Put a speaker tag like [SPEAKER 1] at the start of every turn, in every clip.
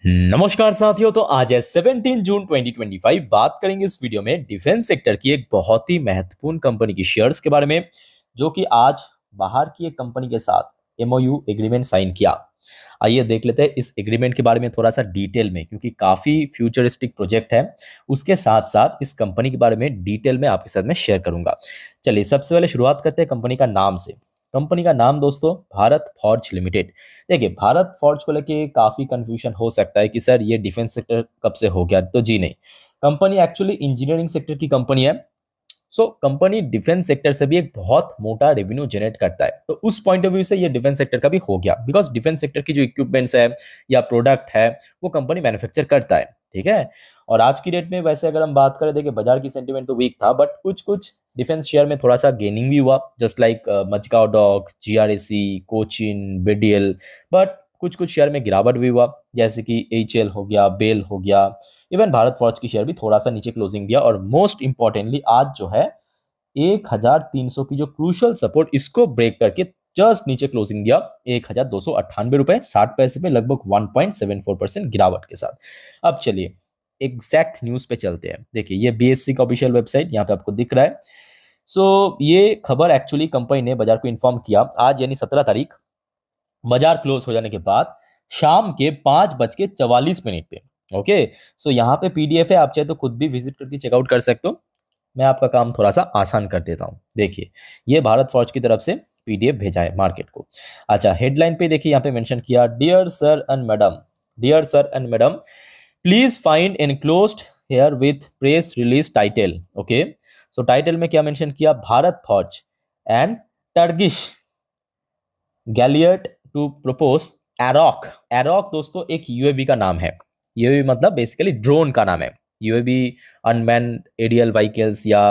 [SPEAKER 1] नमस्कार साथियों। तो आज है 17 जून 2025। बात करेंगे इस वीडियो में डिफेंस सेक्टर की एक बहुत ही महत्वपूर्ण कंपनी की शेयर्स के बारे में, जो कि आज बाहर की एक कंपनी के साथ एमओयू एग्रीमेंट साइन किया। आइए देख लेते हैं इस एग्रीमेंट के बारे में थोड़ा सा डिटेल में, क्योंकि काफी फ्यूचरिस्टिक प्रोजेक्ट है। उसके साथ साथ इस कंपनी के बारे में डिटेल में आपके साथ में शेयर करूंगा। चलिए सबसे पहले शुरुआत करते हैं कंपनी का नाम से। कंपनी का नाम दोस्तों भारत फॉर्ज लिमिटेड। देखिए, भारत फॉर्ज को लेके काफी कंफ्यूजन हो सकता है कि सर ये डिफेंस सेक्टर कब से हो गया। तो जी नहीं, कंपनी एक्चुअली इंजीनियरिंग सेक्टर की कंपनी है। सो कंपनी डिफेंस सेक्टर से भी एक बहुत मोटा रेवेन्यू जनरेट करता है, तो उस पॉइंट ऑफ व्यू से ये डिफेंस सेक्टर का भी हो गया, बिकॉज डिफेंस सेक्टर की जो इक्विपमेंट्स है या प्रोडक्ट है वो कंपनी मैन्युफैक्चर करता है। ठीक है। और आज की डेट में वैसे अगर हम बात करें, देखिए बाजार की सेंटीमेंट तो वीक था, बट कुछ कुछ डिफेंस शेयर में थोड़ा सा गेनिंग भी हुआ, just like Mazagon dock, GRSE, Cochin, BDL. But कुछ कुछ शेयर में गिरावट भी हुआ, जैसे कि एचएल हो गया, बेल हो गया। इवन भारत फॉर्ज की शेयर भी थोड़ा सा नीचे क्लोजिंग दिया। और मोस्ट इंपॉर्टेंटली आज जो है 1300 की जो क्रूशल सपोर्ट, इसको ब्रेक करके जस्ट नीचे क्लोजिंग दिया 1298 रुपए 60 पैसे पे, लगभग 1.74% गिरावट के साथ। अब चलिए एग्जैक्ट न्यूज पे चलते हैं। देखिए ये बीएससी का ऑफिशियल वेबसाइट यहाँ पे आपको दिख रहा है। सो ये खबर एक्चुअली कंपनी ने बाजार को इन्फॉर्म किया आज, यानी 17 तारीख, बाजार क्लोज हो जाने के बाद शाम के 5:44 पे। ओके। सो यहाँ पे पीडीएफ है, आप चाहे तो खुद भी विजिट करके चेकआउट कर सकते हो। मैं आपका काम थोड़ा सा आसान कर देता हूँ। देखिए ये भारत फौज की तरफ से पीडीएफ भेजा है मार्केट को। अच्छा, हेडलाइन पे देखिए यहाँ पे मेंशन किया, dear sir and madam, dear sir and madam, please find enclosed herewith press release title. Okay. So title में क्या मेंशन किया, भारत फौज एंड टर्गिश गैलियट टू प्रपोज एरॉक। एरॉक दोस्तों एक यूएवी का नाम है। यूएवी मतलब बेसिकली ड्रोन का नाम है। यूएवी अनमैन्ड एरियल व्हीकल्स या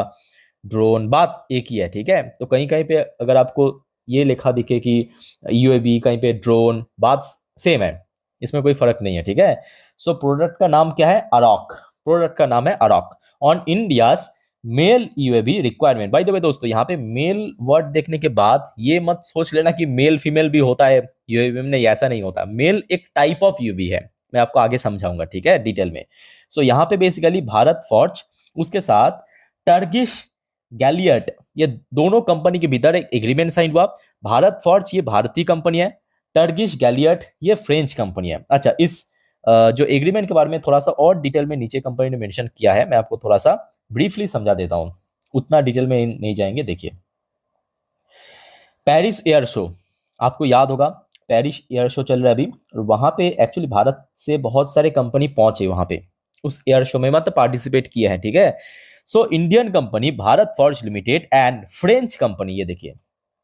[SPEAKER 1] ड्रोन, बात एक ही है। ठीक है। तो कहीं कहीं पे अगर आपको ये लिखा दिखे कि यूएवी, कहीं पे ड्रोन, बात सेम है, इसमें कोई फर्क नहीं है। ठीक है। सो प्रोडक्ट का नाम क्या है, अरॉक। प्रोडक्ट का नाम है Aarok on India's MALE UAV requirement. By the way दोस्तों, यहाँ पे मेल वर्ड देखने के बाद ये मत सोच लेना कि मेल फीमेल भी होता है यूएवी में, नहीं ऐसा नहीं होता। मेल एक टाइप ऑफ यूएवी है, मैं आपको आगे समझाऊंगा। ठीक है, डिटेल में। सो यहाँ पे बेसिकली भारत फौज, उसके साथ टर्गिश गैलियट, ये दोनों कंपनी के भीतर एक एग्रीमेंट साइन हुआ। भारत फौज ये भारतीय कंपनी है, टर्गिश गैलियट ये फ्रेंच कंपनी है। अच्छा, इस जो एग्रीमेंट के बारे में थोड़ा सा और डिटेल में नीचे कंपनी ने मेंशन किया है, मैं आपको थोड़ा सा ब्रीफली समझा देता हूं, उतना डिटेल में नहीं जाएंगे। देखिए पेरिस एयर शो, आपको याद होगा पेरिस एयर शो चल रहा है अभी, और वहां पे एक्चुअली भारत से बहुत सारे कंपनी पहुंचे वहां पे, उस एयर शो में मतलब पार्टिसिपेट किया है। ठीक है। So Indian company Bharat Forge Limited and French company, ये देखिए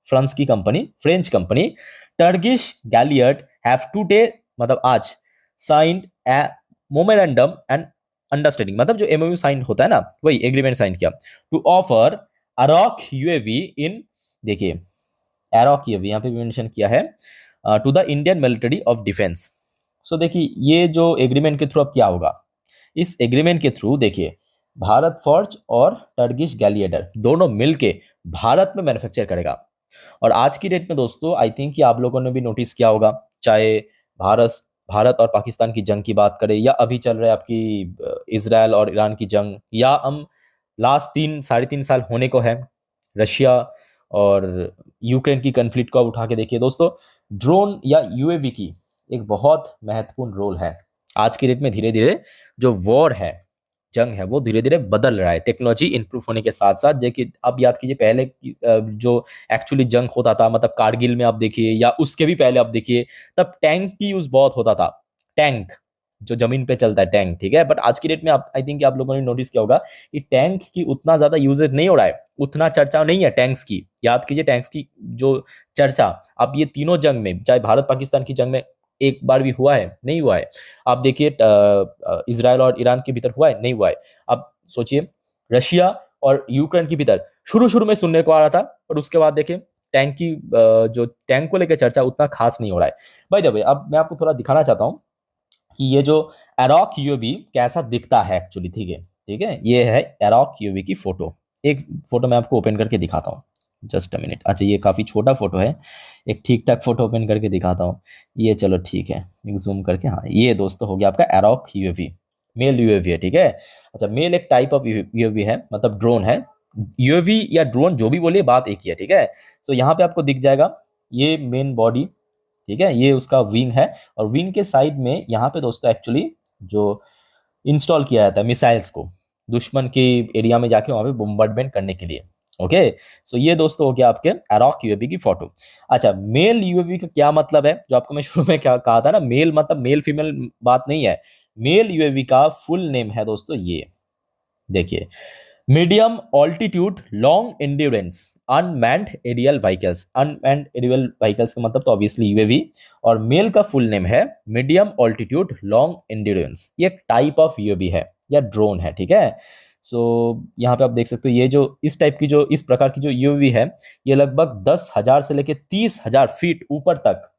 [SPEAKER 1] फ्रांस की company, French company Turgis Gaillard have today, मतलब आज signed a memorandum and understanding, मतलब जो एमओयू साइन होता है ना, वही एग्रीमेंट साइन किया to offer Aarok UAV in, देखिए एरॉक यूएवी यहाँ पे भी मेंशन किया है, to the Indian military of defence. So देखिए ये जो एग्रीमेंट के थ्रू अब क्या होगा, इस एग्रीमेंट के थ्रू देखिए भारत फॉर्ज और टर्गिश गैलियडर दोनों मिलके भारत में मैन्युफैक्चर करेगा। और आज की डेट में दोस्तों आई थिंक कि आप लोगों ने भी नोटिस किया होगा, चाहे भारत भारत और पाकिस्तान की जंग की बात करें, या अभी चल रहा है आपकी इजराइल और ईरान की जंग, या हम लास्ट 3 साढ़े 3 साल होने को है रशिया और यूक्रेन की कन्फ्लिक्ट को उठा के देखिए दोस्तों, ड्रोन या यूएवी की एक बहुत महत्वपूर्ण रोल है। आज की डेट में धीरे धीरे जो वॉर है, जंग है, वो धीरे धीरे बदल रहा है टेक्नोलॉजी इंप्रूव होने के साथ साथ। देखिए अब याद कीजिए पहले जो एक्चुअली जंग होता था, मतलब कारगिल में आप देखिए, या उसके भी पहले आप देखिए, तब टैंक की यूज बहुत होता था। टैंक जो जमीन पे चलता है, टैंक। ठीक है। बट आज की डेट में आप आई थिंक आप लोगों ने नोटिस किया होगा कि टैंक की उतना ज्यादा यूजेज नहीं हो रहा है, उतना चर्चा नहीं है टैंक्स की। याद कीजिए टैंक्स की जो चर्चा अब ये तीनों जंग में, चाहे भारत पाकिस्तान की जंग में एक बार भी हुआ है, नहीं हुआ है। आप देखिए इजराइल और ईरान के भीतर हुआ है, नहीं हुआ है। अब सोचिए रशिया और यूक्रेन के भीतर शुरू शुरू में सुनने को आ रहा था, और उसके बाद देखिए टैंक की जो टैंक को लेकर चर्चा उतना खास नहीं हो रहा है। बाय द वे अब मैं आपको थोड़ा दिखाना चाहता हूँ कि ये जो एरॉक यूवी कैसा दिखता है एक्चुअली। ठीक है, ठीक है, ये है एरॉक यूवी की फोटो। एक फोटो मैं आपको ओपन करके दिखाता हूँ। Just a minute. अच्छा, ये काफ़ी छोटा फोटो है, एक ठीक ठाक फोटो ओपन करके दिखाता हूँ। ये चलो ठीक है, एक जूम करके, हाँ ये दोस्तों हो गया आपका एरोक यूएवी, मेल यूएवी है, ठीक है। अच्छा, मेल एक टाइप ऑफ यूएवी है, मतलब ड्रोन है। यूएवी या ड्रोन जो भी बोलिए, बात एक ही है, ठीक है। सो यहाँ पे आपको दिख जाएगा ये मेन बॉडी, ठीक है, ये उसका विंग है। और विंग के साइड में यहाँ पे दोस्तों एक्चुअली जो इंस्टॉल किया जाता है मिसाइल्स को, दुश्मन के एरिया में जाके वहां पे बोmbardment करने के लिए। ओके, सो ये दोस्तों हो गया आपके एरोक यूएवी की फोटो। अच्छा, मेल यूएवी का क्या मतलब है, जो आपको मैं शुरू में क्या कहा था ना, मेल मतलब मेल फीमेल बात नहीं है। मेल यूएवी का फुल नेम है दोस्तों, ये देखिए, medium altitude long endurance unmanned aerial vehicles. Unmanned aerial vehicles का मतलब तो ऑब्वियसली यूएवी, और मेल का फुल नेम है मीडियम ऑल्टीट्यूड लॉन्ग एंड्योरेंस। ये एक टाइप ऑफ यूएवी है या ड्रोन है, ठीक है। सो यहाँ पे आप देख सकते हो, ये जो इस टाइप की जो इस प्रकार की जो यूएवी है, ये लगभग 10,000 से लेके 30,000 फीट ऊपर तक,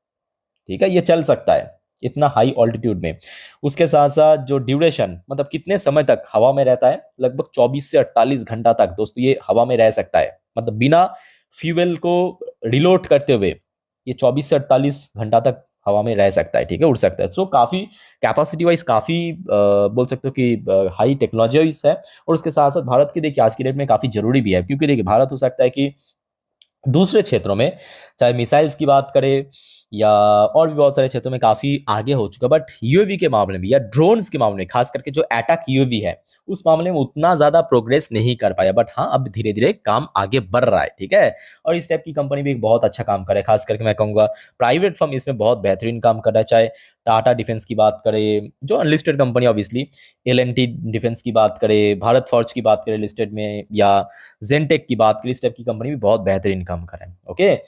[SPEAKER 1] ठीक है, ये चल सकता है इतना हाई ऑल्टीट्यूड में। उसके साथ साथ जो ड्यूरेशन, मतलब कितने समय तक हवा में रहता है, लगभग 24 से 48 घंटा तक दोस्तों ये हवा में रह सकता है, मतलब बिना फ्यूल को रिलोड करते हुए ये 24 से 48 घंटा तक हवा में रह सकता है, ठीक है, उड़ सकता है। सो काफी कैपेसिटी वाइज काफी बोल सकते हो कि हाई टेक्नोलॉजी है। और उसके साथ साथ भारत की देखिए आज की डेट में काफी जरूरी भी है, क्योंकि देखिए भारत हो सकता है कि दूसरे क्षेत्रों में, चाहे मिसाइल्स की बात करें या और भी बहुत सारे क्षेत्रों में काफी आगे हो चुका, बट यूएवी के मामले में या ड्रोन्स के मामले में, खास करके जो अटैक यूएवी है उस मामले में उतना ज्यादा प्रोग्रेस नहीं कर पाया। बट हाँ, अब धीरे धीरे काम आगे बढ़ रहा है, ठीक है। और इस टाइप की कंपनी भी एक बहुत अच्छा काम करे, खास करके मैं कहूंगा प्राइवेट फर्म इसमें बहुत बेहतरीन काम कर रहा है। चाहे टाटा डिफेंस की बात करें, जो unlisted company obviously, L defence की बात करें, भारत फॉर्ज की बात करें लिस्टेड में, या जेनटेक की बात करें, इस टाइप की कंपनी भी बहुत बेहतरीन काम कर रहे हैं। ओके,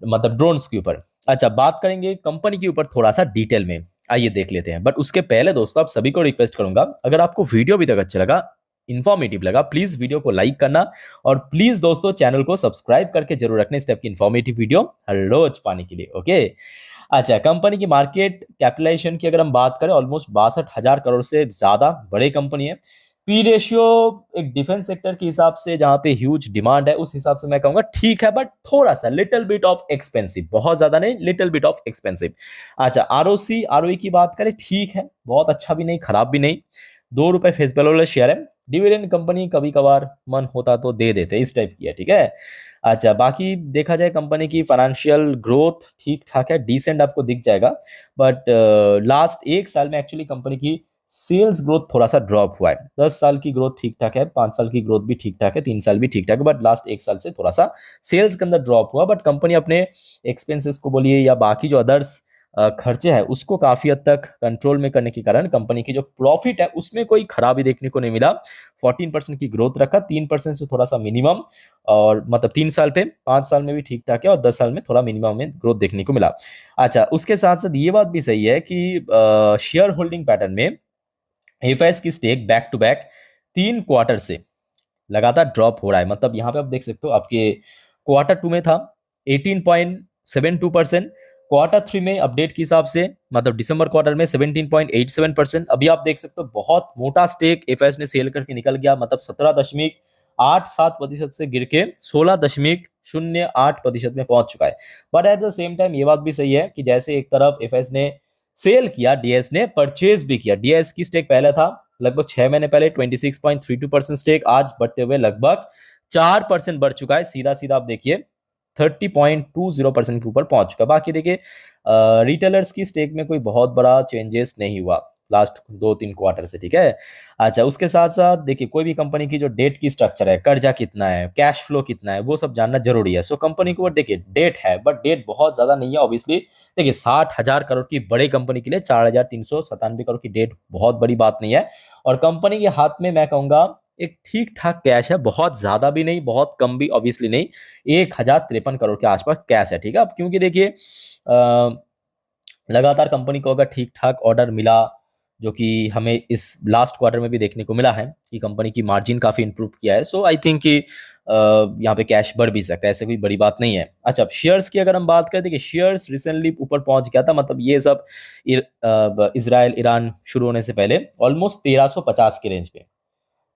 [SPEAKER 1] मतलब ड्रोन्स के ऊपर। अच्छा, बात करेंगे कंपनी के ऊपर थोड़ा सा डिटेल में, आइए देख लेते हैं। बट उसके पहले दोस्तों आप सभी को रिक्वेस्ट करूंगा, अगर आपको वीडियो अभी तक अच्छा लगा, इन्फॉर्मेटिव लगा, प्लीज वीडियो को लाइक करना, और प्लीज दोस्तों चैनल को सब्सक्राइब करके जरूर रखना इस टाइप की इन्फॉर्मेटिव वीडियो हर रोज पाने के लिए। ओके, अच्छा, कंपनी की मार्केट कैपिटलाइजेशन की अगर हम बात करें, ऑलमोस्ट 62,000 करोड़ से ज्यादा बड़े कंपनी है। पी रेशियो एक डिफेंस सेक्टर के हिसाब से जहां पे ह्यूज डिमांड है, उस हिसाब से मैं कहूंगा ठीक है, बट थोड़ा सा लिटिल बिट ऑफ एक्सपेंसिव, बहुत ज्यादा नहीं, लिटिल बिट ऑफ एक्सपेंसिव। अच्छा, आरओसी आरओई की बात करें, ठीक है, बहुत अच्छा भी नहीं, खराब भी नहीं, ₹2 फेस वैल्यू वाला शेयर है। डिविडेंड कंपनी कभी कभार मन होता तो दे देते, इस टाइप की है, ठीक है। अच्छा, बाकी देखा जाए कंपनी की फाइनेंशियल ग्रोथ ठीक ठाक है, डिसेंट आपको दिख जाएगा। बट लास्ट एक साल में एक्चुअली कंपनी की सेल्स ग्रोथ थोड़ा सा ड्रॉप हुआ है। 10 साल की ग्रोथ ठीक ठाक है, 5 साल की ग्रोथ भी ठीक ठाक है, 3 साल भी ठीक ठाक है, बट लास्ट एक साल से थोड़ा सा सेल्स के अंदर ड्रॉप हुआ। बट कंपनी अपने एक्सपेंसेस को बोलिए या बाकी जो अदर्स खर्चे हैं उसको काफी हद तक कंट्रोल में करने के कारण कंपनी की जो प्रॉफिट है उसमें कोई खराबी देखने को नहीं मिला। 14% की ग्रोथ रखा, 3% से थोड़ा सा मिनिमम, और मतलब 3 साल पे, 5 साल में भी ठीक ठाक है, और 10 साल में थोड़ा मिनिमम में ग्रोथ देखने को मिला। अच्छा, उसके साथ साथ ये बात भी सही है कि शेयर होल्डिंग पैटर्न में एफएस की stake back to back 3 quarter से लगातार ड्रॉप हो रहा है। मतलब यहाँ पे आप देख सकते हो, आपके Q2 में था 18.72%, Q3 में अपडेट के हिसाब से, मतलब दिसंबर क्वार्टर में 17.87%। अभी आप देख सकते हो बहुत मोटा स्टेक एफएस ने सेल करके निकल गया, मतलब 17.87% से गिर के 16.08% में पहुंच चुका है। But at the same time ये बात भी सही है कि जैसे एक तरफ एफएस ने सेल किया, डीएस ने परचेज भी किया। डीएस की स्टेक पहले था लगभग 6 महीने पहले 26.32% स्टेक, आज बढ़ते हुए लगभग 4% बढ़ चुका है। सीधा सीधा आप देखिए 30.20% के ऊपर पहुंच चुका है। बाकी देखिए रिटेलर्स की स्टेक में कोई बहुत बड़ा चेंजेस नहीं हुआ लास्ट 2-3 क्वार्टर से, ठीक है। अच्छा, उसके साथ साथ देखिए कोई भी कंपनी की जो डेट की स्ट्रक्चर है, कर्जा कितना है, कैश फ्लो कितना है, वो सब जानना जरूरी है। सो कंपनी के ऊपर देखिए डेट है, बट डेट बहुत ज्यादा नहीं है ऑब्वियसली। देखिए 60,000 करोड़ की बड़े कंपनी के लिए 4,397 करोड़ की डेट बहुत बड़ी बात नहीं है। और कंपनी के हाथ में मैं कहूंगा एक ठीक ठाक कैश है, बहुत ज्यादा भी नहीं, बहुत कम भी ऑब्वियसली नहीं, 1,053 करोड़ के आसपास कैश है, ठीक है। अब क्योंकि देखिए लगातार कंपनी को अगर ठीक ठाक ऑर्डर मिला, जो कि हमें इस लास्ट क्वार्टर में भी देखने को मिला है कि कंपनी की मार्जिन काफी इंप्रूव किया है, सो आई थिंक कि यहाँ पे कैश बढ़ भी सकता है, ऐसे कोई बड़ी बात नहीं है। अच्छा, अब शेयर्स की अगर हम बात करें, देखिए शेयर्स रिसेंटली ऊपर पहुंच गया था, मतलब ये सब इजराइल ईरान शुरू होने से पहले ऑलमोस्ट 1350 के रेंज पे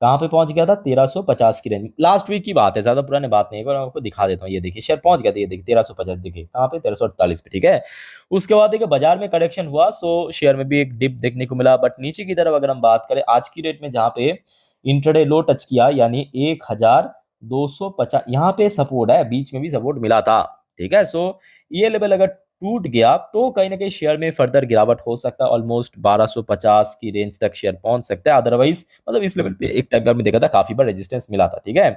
[SPEAKER 1] कहाँ पे पहुंच गया था, 1350 की रेंज। लास्ट वीक की बात है, ज्यादा पुराने बात नहीं है, पर मैं आपको दिखा देता हूँ। ये देखिए शेयर पहुंच गया था, ये देखिए 1350, देखिए कहाँ पे 1348 पे, ठीक है। उसके बाद देखिए बाजार में करेक्शन हुआ, सो शेयर में भी एक डिप देखने को मिला, बट नीचे की तरफ अगर हम बात करें आज की डेट में, जहाँ पे इंट्राडे लो टच किया, यानी 1250, यहाँ पे सपोर्ट है, बीच में भी सपोर्ट मिला था, ठीक है। सो ये लेवल अगर टूट गया तो कहीं ना कहीं शेयर में फर्दर गिरावट हो सकता है, ऑलमोस्ट 1250 की रेंज तक शेयर पहुंच सकता है। अदरवाइज मतलब इस लेवल पे एक टाइम पर में देखा था, काफी बार रेजिस्टेंस मिला था, ठीक है।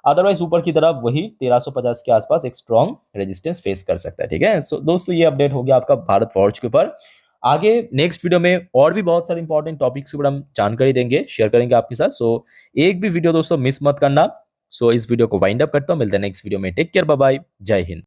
[SPEAKER 1] अदरवाइज ऊपर की तरफ वही 1350 के आसपास एक स्ट्रॉन्ग रेजिस्टेंस फेस कर सकता है, ठीक है। सो दोस्तों ये अपडेट हो गया आपका भारत फॉर्ज के ऊपर। आगे नेक्स्ट वीडियो में और भी बहुत सारे इंपॉर्टेंट टॉपिक्स के ऊपर हम जानकारी देंगे, शेयर करेंगे आपके साथ। सो एक भी वीडियो दोस्तों मिस मत करना। सो इस वीडियो को वाइंड अप करता हूं, मिलते हैं नेक्स्ट वीडियो में। टेक केयर, बाय बाय, जय हिंद।